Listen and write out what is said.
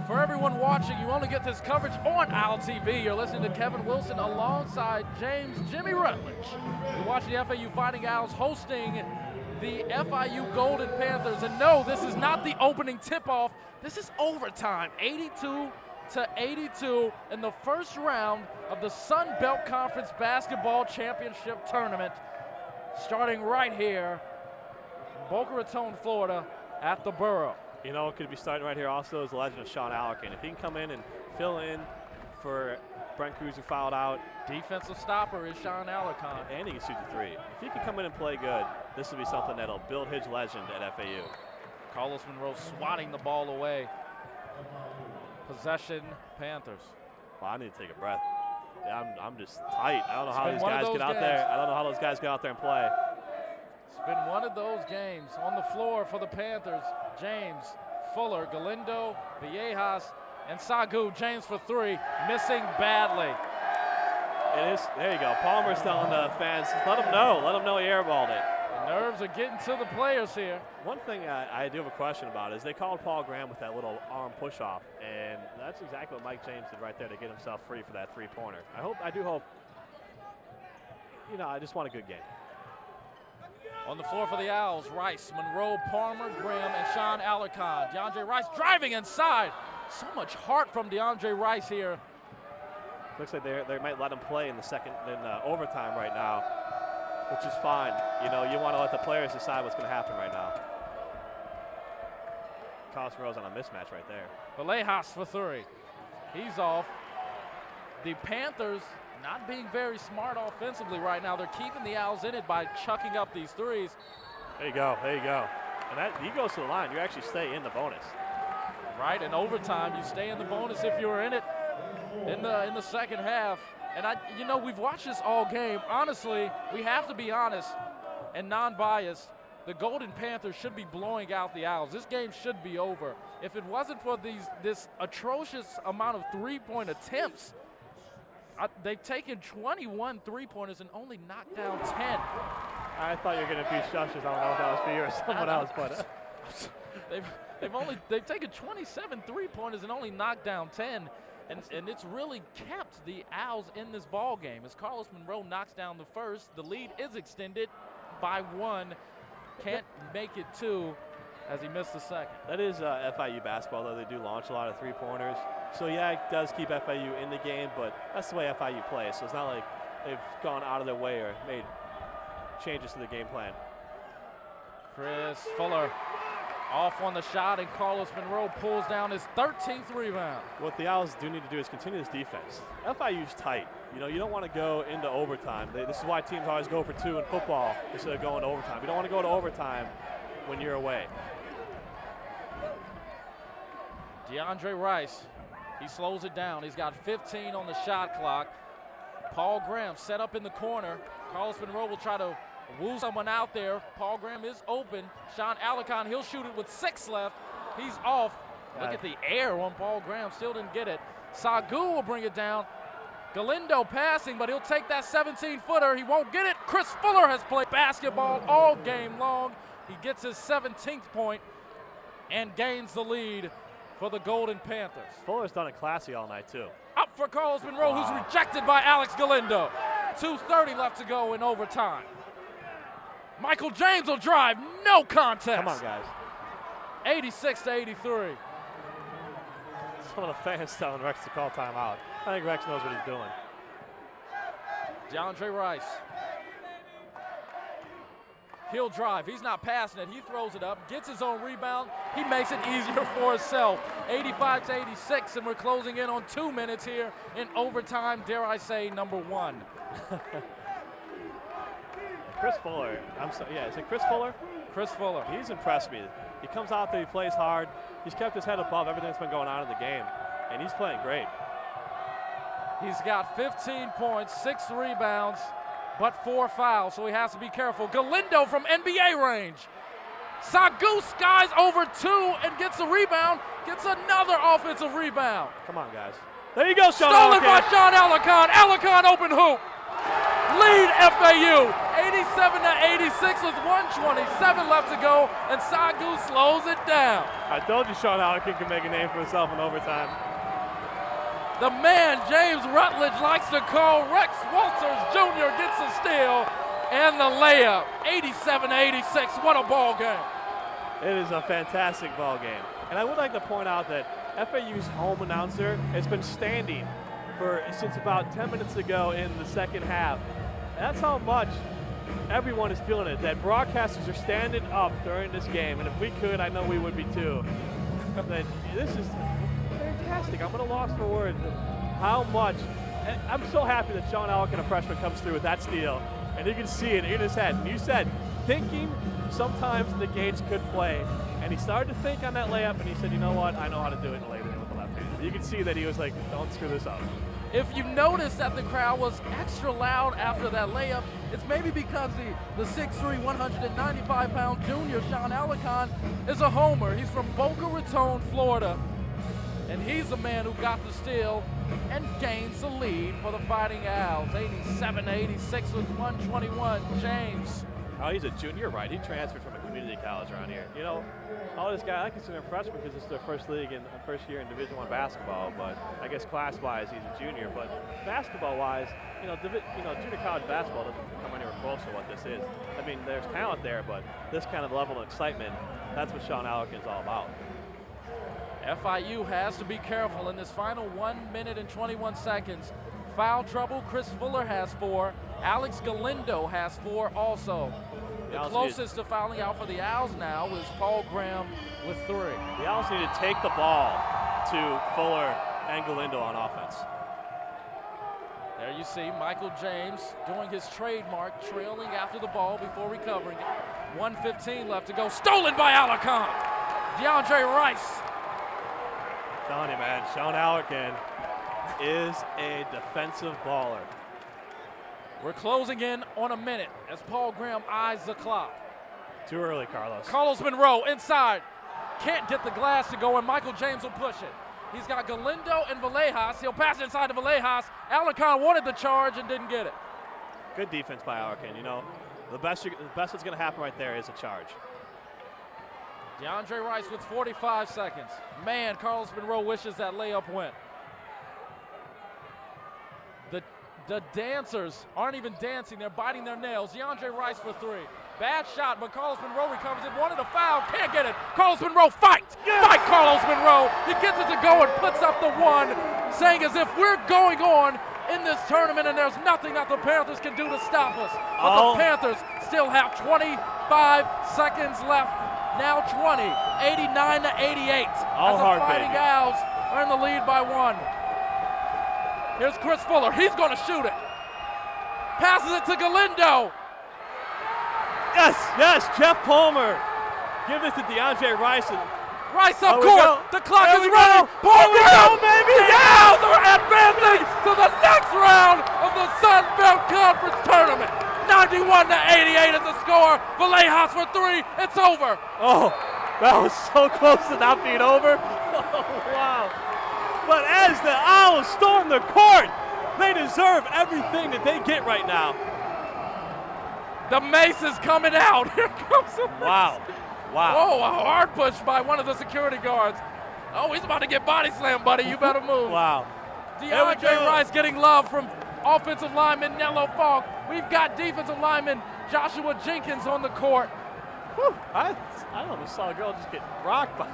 For everyone watching, you only get this coverage on Owl TV. You're listening to Kevin Wilson alongside James Jimmy Rutledge. You're watching the FAU Fighting Owls hosting the FIU Golden Panthers. And no, this is not the opening tip-off. This is overtime, 82-82 in the first round of the Sun Belt Conference Basketball Championship Tournament, starting right here in Boca Raton, Florida, at the Borough. You know, could be starting right here also is the legend of Sean Alarcon. If he can come in and fill in for Brent Cruz, who fouled out. Defensive stopper is Sean Alarcon. And he can shoot the three. If he can come in and play good, this will be something that'll build his legend at FAU. Carlos Monroe swatting the ball away. Possession, Panthers. Well, I need to take a breath. Yeah, I'm just tight. I don't know how these guys get out games. there. I don't know how those guys get out there and play. It's been one of those games. On the floor for the Panthers, James, Fuller, Galindo, Villejas, and Sagu. James for three, missing badly. It is. There you go. Palmer's telling the fans, let them know. Let them know he airballed it. The nerves are getting to the players here. One thing I do have a question about is they called Paul Graham with that little arm push-off, and that's exactly what Mike James did right there to get himself free for that three-pointer. I do hope, you know, I just want a good game. On the floor for the Owls, Rice, Monroe, Palmer, Graham, and Sean Alarcon. DeAndre Rice driving inside. So much heart from DeAndre Rice here. Looks like they might let him play in overtime right now, which is fine. You know, you want to let the players decide what's going to happen right now. Carlos Monroe's on a mismatch right there. Villejas for three. He's off. The Panthers not being very smart offensively right now. They're keeping the Owls in it by chucking up these threes. There you go. There you go. And that he goes to the line. You actually stay in the bonus. Right, in overtime, you stay in the bonus if you were in it in the second half. And you know, we've watched this all game. Honestly, we have to be honest and non-biased. The Golden Panthers should be blowing out the Owls. This game should be over. If it wasn't for this atrocious amount of three-point attempts, they've taken 21 three-pointers and only knocked down 10. I thought you were going to be shushes. I don't know if that was for you or someone else, but they've taken 27 three-pointers and only knocked down 10, and it's really kept the Owls in this ball game. As Carlos Monroe knocks down the first, the lead is extended by one. Can't make it two as he missed the second. That is FIU basketball, though. They do launch a lot of three-pointers. So, yeah, it does keep FIU in the game, but that's the way FIU plays. So it's not like they've gone out of their way or made changes to the game plan. Chris Fuller off on the shot, and Carlos Monroe pulls down his 13th rebound. What the Owls do need to do is continue this defense. FIU's tight. You know, you don't want to go into overtime. This is why teams always go for two in football instead of going to overtime. You don't want to go to overtime when you're away. DeAndre Rice, he slows it down. He's got 15 on the shot clock. Paul Graham set up in the corner. Carlos Monroe will try to woo someone out there. Paul Graham is open. Sean Alarcon, he'll shoot it with 6 left. He's off. Look at the air on Paul Graham. Still didn't get it. Sagu will bring it down. Galindo passing, but he'll take that 17-footer. He won't get it. Chris Fuller has played basketball all game long. He gets his 17th point and gains the lead for the Golden Panthers. Fuller's done it classy all night, too. Up for Carlos Monroe, who's rejected by Alex Galindo. 2:30 left to go in overtime. Michael James will drive, no contest. Come on, guys. 86-83. Some of the fans telling Rex to call timeout. I think Rex knows what he's doing. DeAndre Rice. He'll drive. He's not passing it. He throws it up, gets his own rebound. He makes it easier for himself. 85-86, and we're closing in on 2 minutes here in overtime, dare I say, number one. Chris Fuller. Is it Chris Fuller? Chris Fuller. He's impressed me. He comes out there, he plays hard. He's kept his head above everything that's been going on in the game, and he's playing great. He's got 15 points, 6 rebounds, but 4 fouls, so he has to be careful. Galindo from NBA range. Sagu skies over 2 and gets a rebound, gets another offensive rebound. Come on, guys. There you go, Sean Stolen Alarcon. by Sean Alarcon. Alarcon open hoop. lead FAU 87-86 with 1:27 left to go, and Sagu slows it down. I told you Sean Alkin can make a name for himself in overtime. The man James Rutledge likes to call Rex Walters Jr. gets a steal and the layup. 87-86, what a ball game. It is a fantastic ball game. And I would like to point out that FAU's home announcer has been standing since about 10 minutes ago in the second half. That's how much everyone is feeling it, that broadcasters are standing up during this game. And if we could, I know we would be too. That this is fantastic. I'm at a loss for words. How much. I'm so happy that Sean Alkin, a freshman, comes through with that steal. And you can see it in his head. And you said, thinking sometimes negates good play. And he started to think on that layup, and he said, you know what, I know how to do it and laid it in with the left hand. You can see that he was like, don't screw this up. If you notice that the crowd was extra loud after that layup, it's maybe because the 6'3", 195-pound junior, Sean Alkin, is a homer. He's from Boca Raton, Florida. And he's the man who got the steal and gains the lead for the Fighting Owls. 87-86 with 1:21. James. Oh, he's a junior, right? He transferred from a community college around here. You know, all this guy, I consider him freshman because it's their first league and first year in Division I basketball. But I guess class-wise, he's a junior. But basketball-wise, junior college basketball doesn't come anywhere close to what this is. I mean, there's talent there, but this kind of level of excitement, that's what Sean Alkin is all about. FIU has to be careful in this final 1 minute and 21 seconds. Foul trouble, Chris Fuller has 4. Alex Galindo has 4 also. The closest to fouling out for the Owls now is Paul Graham with 3. The Owls need to take the ball to Fuller and Galindo on offense. There you see Michael James doing his trademark, trailing after the ball before recovering it. 1:15 left to go. Stolen by Alkin. DeAndre Rice. Telling you, man, Sean Alkin is a defensive baller. We're closing in on a minute as Paul Graham eyes the clock. Too early, Carlos. Carlos Monroe inside. Can't get the glass to go, and Michael James will push it. He's got Galindo and Villejas. He'll pass it inside to Villejas. Alkin wanted the charge and didn't get it. Good defense by Alkin. You know, the best that's going to happen right there is a charge. DeAndre Rice with 45 seconds. Man, Carlos Monroe wishes that layup went. The dancers aren't even dancing. They're biting their nails. DeAndre Rice for 3. Bad shot, but Carlos Monroe recovers it. Wanted a foul, can't get it. Carlos Monroe fights. Yeah. Fight Carlos Monroe. He gets it to go and puts up the 1, saying as if we're going on in this tournament and there's nothing that the Panthers can do to stop us. But the Panthers still have 25 seconds left. Now 20, 89-88. All as the hard, Fighting baby. Owls are in the lead by 1. Here's Chris Fuller. He's going to shoot it. Passes it to Galindo. Yes, Jeff Palmer. Give this to DeAndre Rice. Rice up court. The clock is running. Here we go, baby. The Owls are advancing to the next round of the Sun Belt Conference Tournament. 91-88 is the score. Villejas for 3. It's over. Oh, that was so close to not being over. Oh, wow. But as the Owls storm the court, they deserve everything that they get right now. The mace is coming out. Here comes the mace. Wow. Oh, a hard push by one of the security guards. Oh, he's about to get body slammed, buddy. You better move. Wow. DeAndre Rice getting love from offensive lineman Nello Falk. We've got defensive lineman Joshua Jenkins on the court. Whew. I almost saw a girl just get rocked by